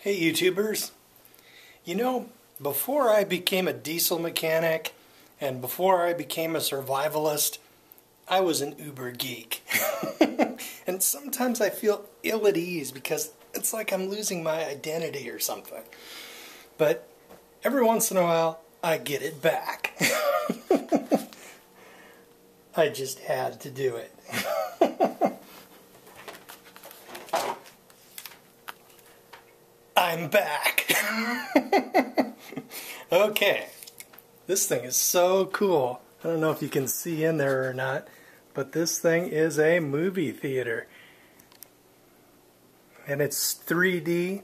Hey YouTubers, you know, before I became a diesel mechanic and before I became a survivalist, I was an uber geek. And sometimes I feel ill at ease because it's like I'm losing my identity or something. But every once in a while, I get it back. I just had to do it. I'm back. Okay, this thing is so cool. I don't know if you can see in there or not, but this thing is a movie theater. And it's 3D,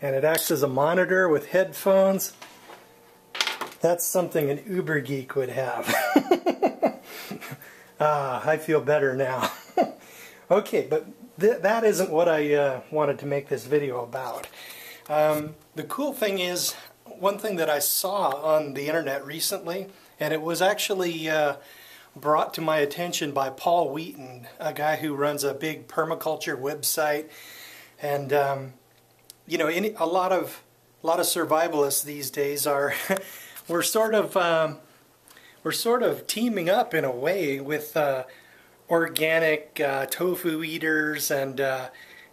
and it acts as a monitor with headphones. That's something an uber geek would have. I feel better now. Okay, but that isn't what I wanted to make this video about. The cool thing is, one thing that I saw on the internet recently, and it was actually brought to my attention by Paul Wheaton, a guy who runs a big permaculture website, and you know, a lot of survivalists these days are we're sort of teaming up in a way with organic tofu eaters and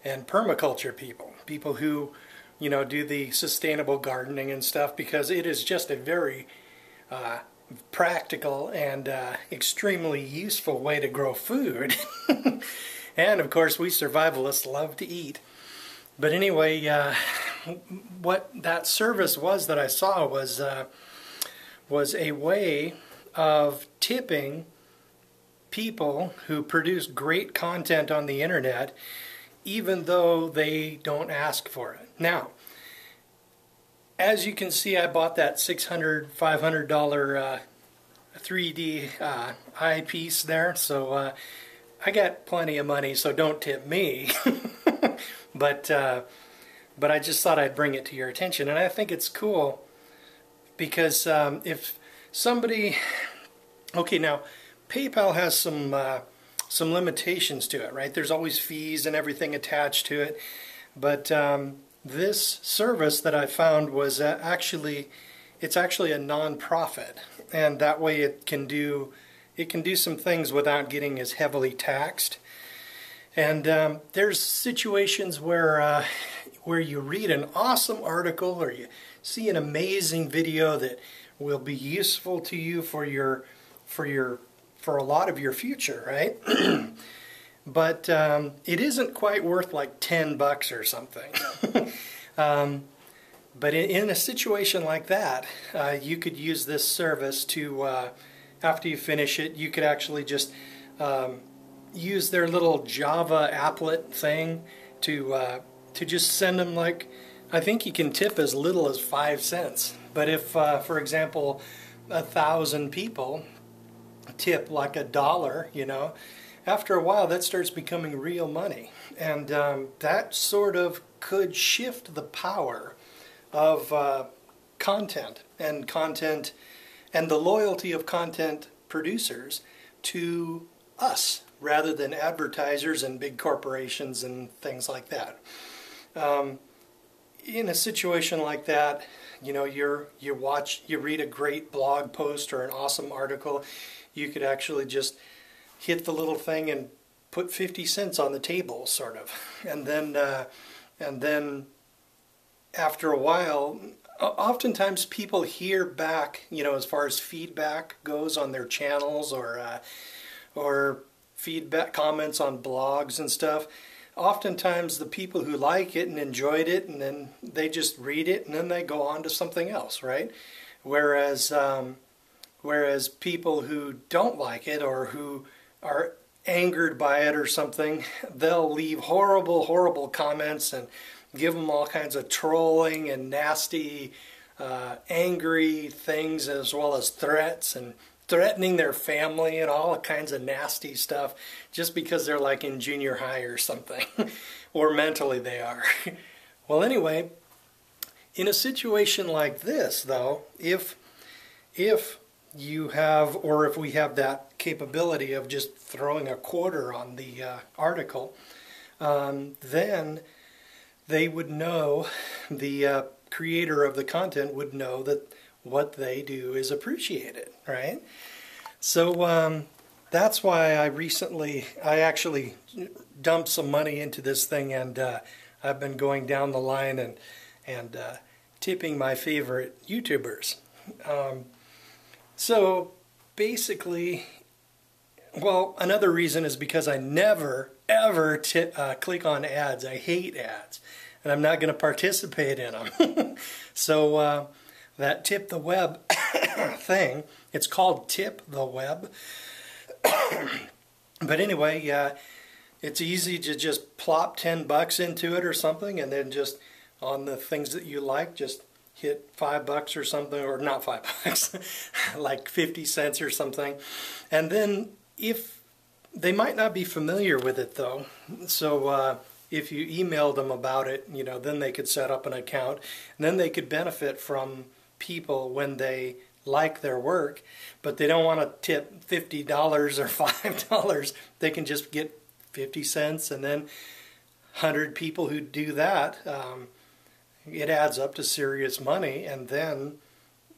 permaculture people who, you know, do the sustainable gardening and stuff, because it is just a very practical and extremely useful way to grow food. And of course, we survivalists love to eat. But anyway, what that service was that I saw was a way of tipping people who produce great content on the internet, even though they don't ask for it. Now, as you can see, I bought that $600, $500 3D eyepiece there, so I got plenty of money, so don't tip me. But I just thought I'd bring it to your attention, and I think it's cool because if somebody, okay, now PayPal has some limitations to it, right? There's always fees and everything attached to it, but this service that I found was it's actually a non-profit, and that way it can do some things without getting as heavily taxed. And there's situations where you read an awesome article or you see an amazing video that will be useful to you for a lot of your future, right? But it isn't quite worth like $10 or something. But in a situation like that, you could use this service to, after you finish it, you could actually just use their little Java applet thing to just send them, like, I think you can tip as little as 5 cents. But if, for example, 1,000 people tip like $1, you know, after a while that starts becoming real money, and that sort of could shift the power of content and the loyalty of content producers to us rather than advertisers and big corporations and things like that. In a situation like that, you know, you read a great blog post or an awesome article, you could actually just hit the little thing and put 50 cents on the table, sort of. And then after a while, oftentimes people hear back, you know, as far as feedback goes on their channels or feedback comments on blogs and stuff. Oftentimes the people who like it and enjoyed it, and then they just read it and then they go on to something else, right? Whereas people who don't like it or who are angered by it or something, they'll leave horrible comments and give them all kinds of trolling and nasty, angry things, as well as threats and threatening their family and all kinds of nasty stuff, just because they're like in junior high or something, or mentally they are. Well, anyway, in a situation like this, though, if you have, or if we have that capability of just throwing a quarter on the article, then they would know, the creator of the content would know that what they do is appreciated, right? So that's why I actually dumped some money into this thing, and I've been going down the line and tipping my favorite YouTubers. So basically, well, another reason is because I never ever click on ads. I hate ads, and I'm not going to participate in them. So that Tip the Web thing, it's called Tip the Web. But anyway, it's easy to just plop $10 into it or something, and then just on the things that you like, just hit $5 or something, or not $5, like 50 cents or something. And then if they might not be familiar with it though, so if you emailed them about it, you know, then they could set up an account, and then they could benefit from people when they like their work, but they don't want to tip $50 or $5. They can just get 50 cents, and then 100 people who do that, it adds up to serious money. And then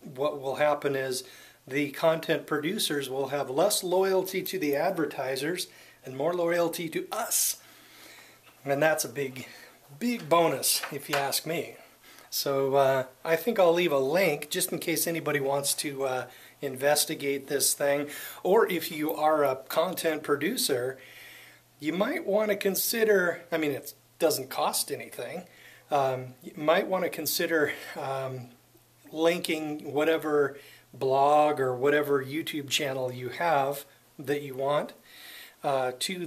what will happen is the content producers will have less loyalty to the advertisers and more loyalty to us. And that's a big bonus, if you ask me. So I think I'll leave a link just in case anybody wants to investigate this thing. Or if you are a content producer, you might want to consider, I mean, it doesn't cost anything, you might want to consider linking whatever blog or whatever YouTube channel you have that you want to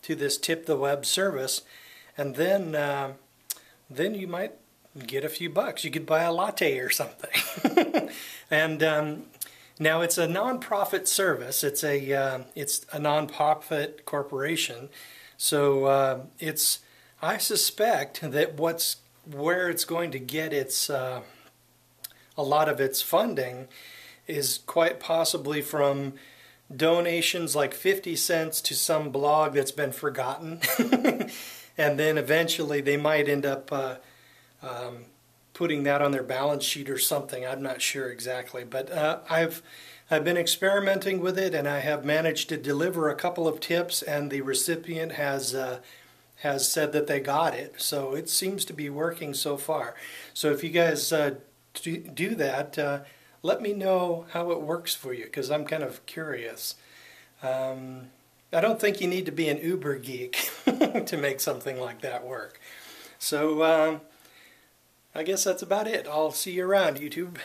this Tip the Web service, and then you might get a few bucks. You could buy a latte or something. And now it's a non-profit service. It's a non-profit corporation, so I suspect that where it's going to get its a lot of its funding is quite possibly from donations like 50 cents to some blog that's been forgotten. And then eventually they might end up putting that on their balance sheet or something. I'm not sure exactly, but I've been experimenting with it, and I have managed to deliver a couple of tips, and the recipient has said that they got it. So it seems to be working so far. So if you guys do that, let me know how it works for you, because I'm kind of curious. I don't think you need to be an uber geek to make something like that work. So I guess that's about it. I'll see you around, YouTube.